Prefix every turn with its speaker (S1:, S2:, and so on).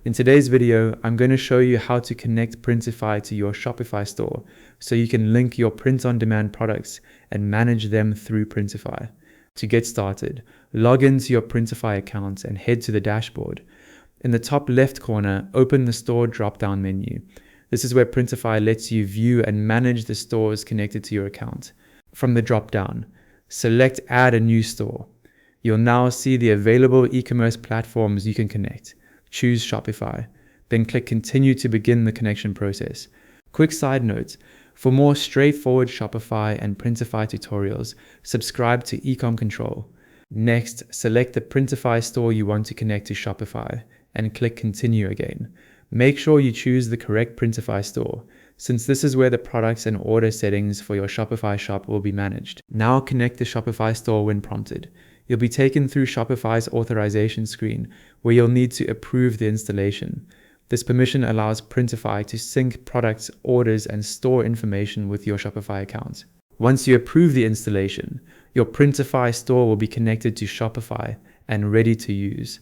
S1: In today's video, I'm going to show you how to connect Printify to your Shopify store so you can link your print-on-demand products and manage them through Printify. To get started, log into your Printify account and head to the dashboard. In the top left corner, open the store drop-down menu. This is where Printify lets you view and manage the stores connected to your account. From the drop-down, select Add a new store. You'll now see the available e-commerce platforms you can connect. Choose Shopify, then click Continue to begin the connection process. Quick side note, for more straightforward Shopify and Printify tutorials, subscribe to Ecom Control. Next, select the Printify store you want to connect to Shopify and click Continue again. Make sure you choose the correct Printify store, since this is where the products and order settings for your Shopify shop will be managed. Now connect the Shopify store when prompted. You'll be taken through Shopify's authorization screen, where you'll need to approve the installation. This permission allows Printify to sync products, orders, and store information with your Shopify account. Once you approve the installation, your Printify store will be connected to Shopify and ready to use.